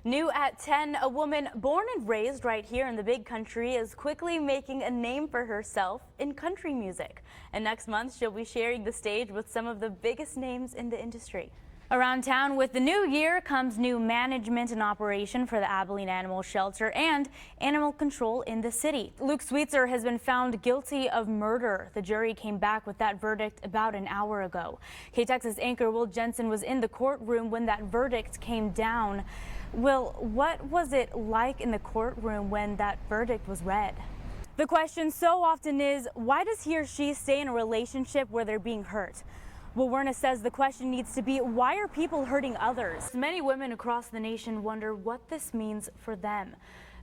New at 10, a woman born and raised right here in the big country is quickly making a name for herself in country music. And next month, she'll be sharing the stage with some of the biggest names in the industry. Around town with the new year comes new management and operation for the Abilene Animal Shelter and animal control in the city. Luke Sweetser has been found guilty of murder. The jury came back with that verdict about an hour ago. KTXS anchor Will Jensen was in the courtroom when that verdict came down. Will, what was it like in the courtroom when that verdict was read? The question so often is, why does he or she stay in a relationship where they're being hurt? Well, Werner says the question needs to be, why are people hurting others? Many women across the nation wonder what this means for them.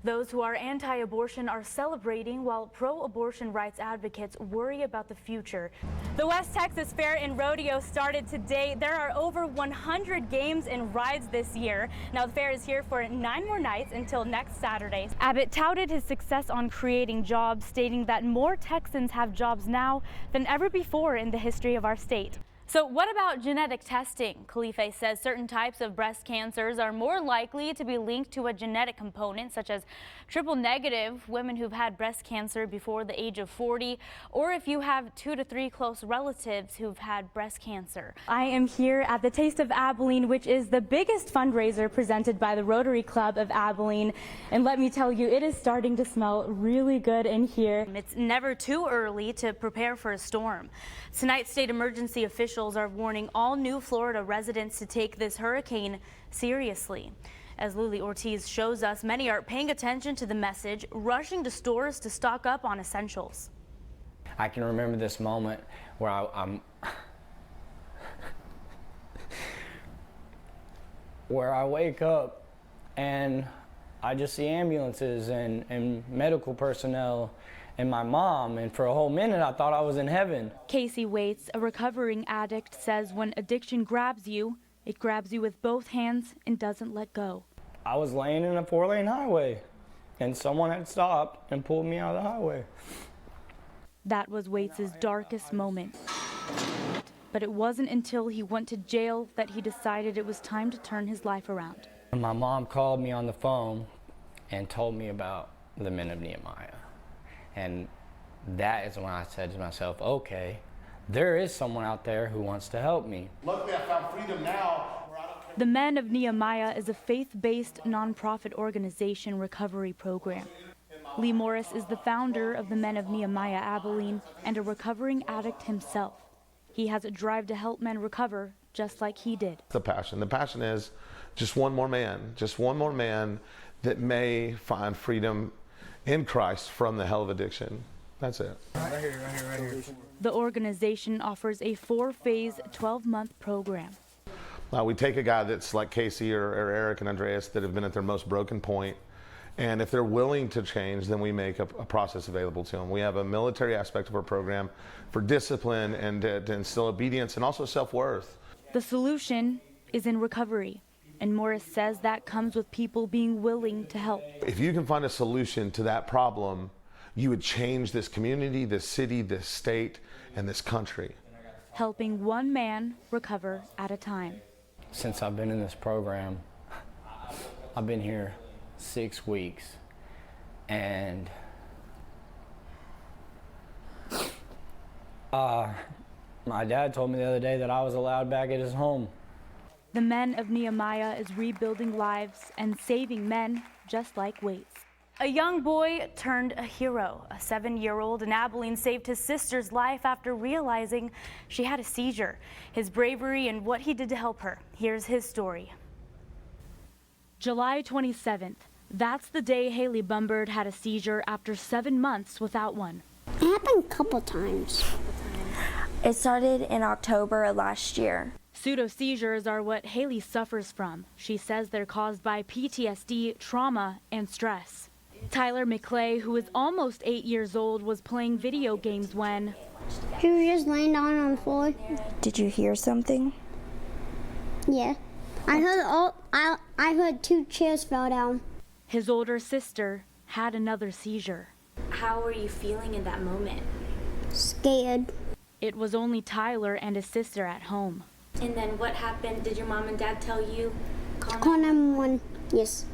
Those who are anti-abortion are celebrating, while pro-abortion rights advocates worry about the future. The West Texas Fair and Rodeo started today. There are over 100 games and rides this year. Now the fair is here for 9 more nights until next Saturday. Abbott touted his success on creating jobs, stating that more Texans have jobs now than ever before in the history of our state. So what about genetic testing? Khalife says certain types of breast cancers are more likely to be linked to a genetic component, such as triple negative, women who've had breast cancer before the age of 40, or if you have 2 to 3 close relatives who've had breast cancer. I am here at the Taste of Abilene, which is the biggest fundraiser presented by the Rotary Club of Abilene. And let me tell you, it is starting to smell really good in here. It's never too early to prepare for a storm. Tonight, state emergency officials are warning all new Florida residents to take this hurricane seriously. As Lily Ortiz shows us, many are paying attention to the message, rushing to stores to stock up on essentials. I can remember this moment where where I wake up and I just see ambulances and medical personnel and my mom, and for a whole minute I thought I was in heaven. Casey Waits, a recovering addict, says when addiction grabs you, it grabs you with both hands and doesn't let go. I was laying in a 4-lane highway and someone had stopped and pulled me out of the highway. That was Waits' darkest moment. But it wasn't until he went to jail that he decided it was time to turn his life around. My mom called me on the phone and told me about the Men of Nehemiah. And that is when I said to myself, okay, there is someone out there who wants to help me. Luckily, I found freedom now. The Men of Nehemiah is a faith-based nonprofit organization recovery program. Lee Morris is the founder of the Men of Nehemiah Abilene and a recovering addict himself. He has a drive to help men recover just like he did. The passion is just one more man that may find freedom in Christ from the hell of addiction. That's it. Right here. The organization offers a 4-phase, 12-month program. We take a guy that's like Casey or Eric and Andreas that have been at their most broken point, and if they're willing to change, then we make a process available to them. We have a military aspect of our program for discipline and to instill obedience and also self-worth. The solution is in recovery, and Morris says that comes with people being willing to help. If you can find a solution to that problem, you would change this community, this city, this state, and this country. Helping one man recover at a time. Since I've been in this program, I've been here 6 weeks, and my dad told me the other day that I was allowed back at his home. The Men of Nehemiah is rebuilding lives and saving men just like Waits. A young boy turned a hero. A 7-year-old in Abilene saved his sister's life after realizing she had a seizure. His bravery and what he did to help her. Here's his story. July 27th. That's the day Haley Bumbird had a seizure after 7 months without one. It happened a couple times. It started in October of last year. Pseudo-seizures are what Haley suffers from. She says they're caused by PTSD, trauma, and stress. Tyler McClay, who is almost 8 years old, was playing video games when He was just laying down on the floor. Did you hear something? Yeah. I heard 2 chairs fell down. his older sister had another seizure. How were you feeling in that moment? Scared. It was only Tyler and his sister at home. And then what happened? Did your mom and dad tell you? Call 911. Yes.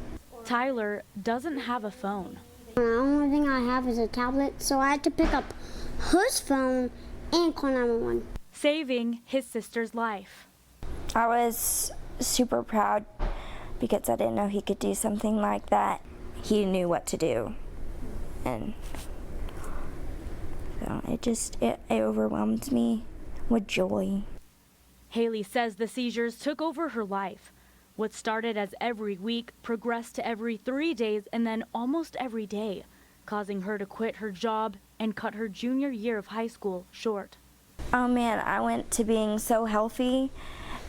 Tyler doesn't have a phone. The only thing I have is a tablet, so I had to pick up his phone and call 911. Saving his sister's life. I was super proud because I didn't know he could do something like that. He knew what to do, and so it overwhelmed me with joy. Haley says the seizures took over her life. What started as every week progressed to every 3 days and then almost every day, causing her to quit her job and cut her junior year of high school short. Oh man, I went to being so healthy,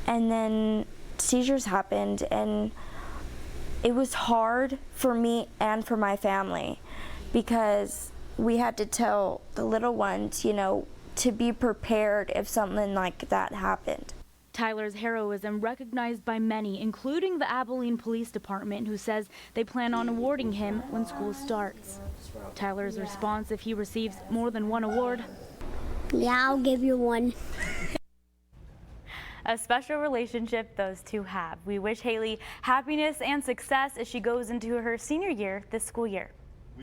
and then seizures happened, and it was hard for me and for my family because we had to tell the little ones, to be prepared if something like that happened. Tyler's heroism recognized by many, including the Abilene Police Department, who says they plan on awarding him when school starts. Tyler's response if he receives more than one award: Yeah, I'll give you one. a special relationship those two have. We wish Haley happiness and success as she goes into her senior year this school year.